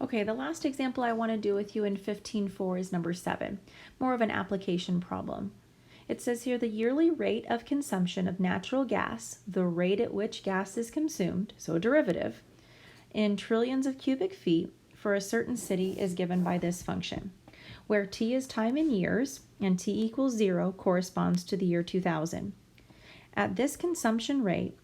Okay, the last example I want to do with you in 15.4 is number 7, more of an application problem. It says here the yearly rate of consumption of natural gas, the rate at which gas is consumed, so a derivative, in trillions of cubic feet for a certain city is given by this function, where t is time in years and t equals 0 corresponds to the year 2000. At this consumption rate,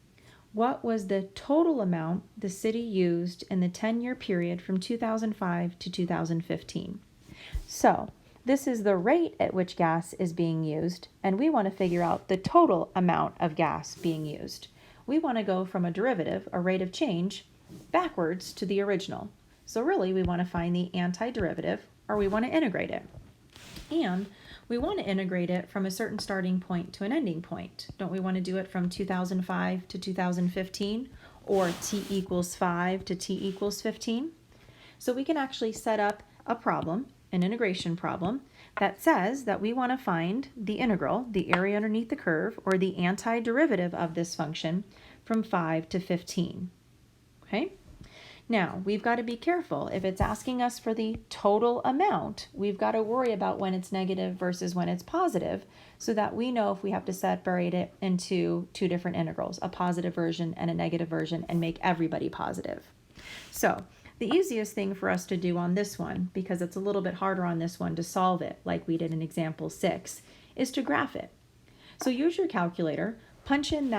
what was the total amount the city used in the 10-year period from 2005 to 2015? So this is the rate at which gas is being used, and we want to figure out the total amount of gas being used. We want to go from a derivative, a rate of change, backwards to the original. So really we want to find the antiderivative, or we want to integrate it. And we want to integrate it from a certain starting point to an ending point. Don't we want to do it from 2005 to 2015, or t equals 5 to t equals 15? So we can actually set up a problem, an integration problem, that says that we want to find the integral, the area underneath the curve, or the antiderivative of this function from 5 to 15. Okay? Now, we've got to be careful. If it's asking us for the total amount, we've got to worry about when it's negative versus when it's positive, so that we know if we have to separate it into two different integrals, a positive version and a negative version, and make everybody positive. So the easiest thing for us to do on this one, because it's a little bit harder on this one to solve it like we did in example 6, is to graph it. So use your calculator, punch in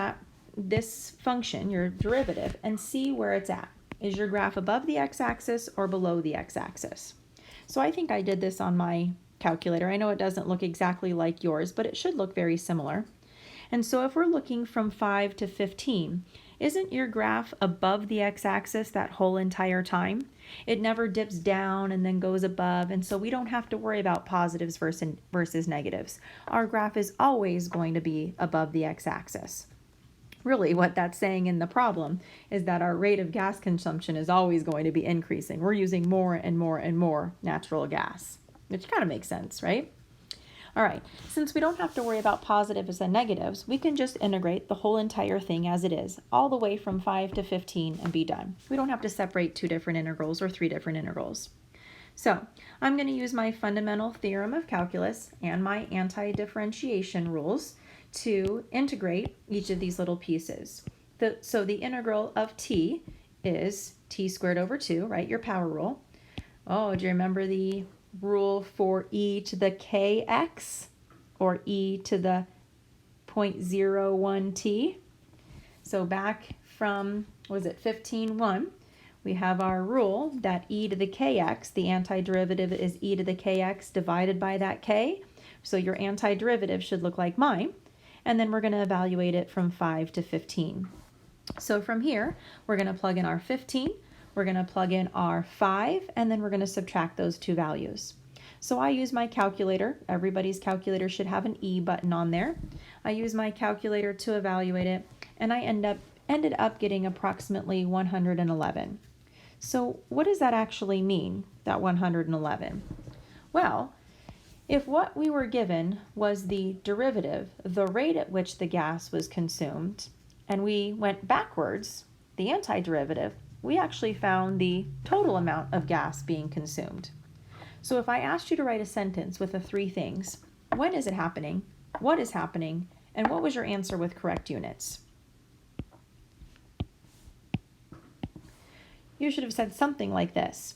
this function, your derivative, and see where it's at. Is your graph above the x-axis or below the x-axis? So I think I did this on my calculator. I know it doesn't look exactly like yours, but it should look very similar. And so if we're looking from 5 to 15, isn't your graph above the x-axis that whole entire time? It never dips down and then goes above, and so we don't have to worry about positives versus negatives. Our graph is always going to be above the x-axis. Really, what that's saying in the problem is that our rate of gas consumption is always going to be increasing. We're using more and more and more natural gas, which kind of makes sense, right? All right, since we don't have to worry about positives and negatives, we can just integrate the whole entire thing as it is, all the way from 5 to 15 and be done. We don't have to separate two different integrals or three different integrals. So I'm going to use my fundamental theorem of calculus and my anti-differentiation rules to integrate each of these little pieces. So the integral of t is t squared over 2, right? Your power rule. Oh, do you remember the rule for e to the kx, or e to the 0.01t? So back from, was it 15.1, we have our rule that e to the kx, the antiderivative is e to the kx divided by that k. So your antiderivative should look like mine. And then we're going to evaluate it from 5 to 15. So from here, we're going to plug in our 15, we're going to plug in our 5, and then we're going to subtract those two values. So I use my calculator. Everybody's calculator should have an E button on there. I use my calculator to evaluate it, and I ended up getting approximately 111. So what does that actually mean, that 111? Well, if what we were given was the derivative, the rate at which the gas was consumed, and we went backwards, the antiderivative, we actually found the total amount of gas being consumed. So if I asked you to write a sentence with the three things, when is it happening, what is happening, and what was your answer with correct units? You should have said something like this.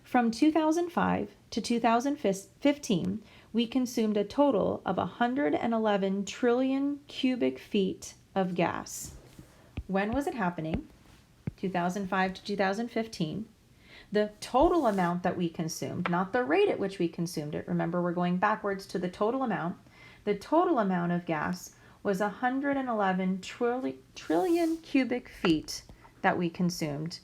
From 2005 to 2015, we consumed a total of 111 trillion cubic feet of gas. When was it happening? 2005 to 2015. The total amount that we consumed, not the rate at which we consumed it. Remember, we're going backwards to the total amount. The total amount of gas was 111 trillion cubic feet that we consumed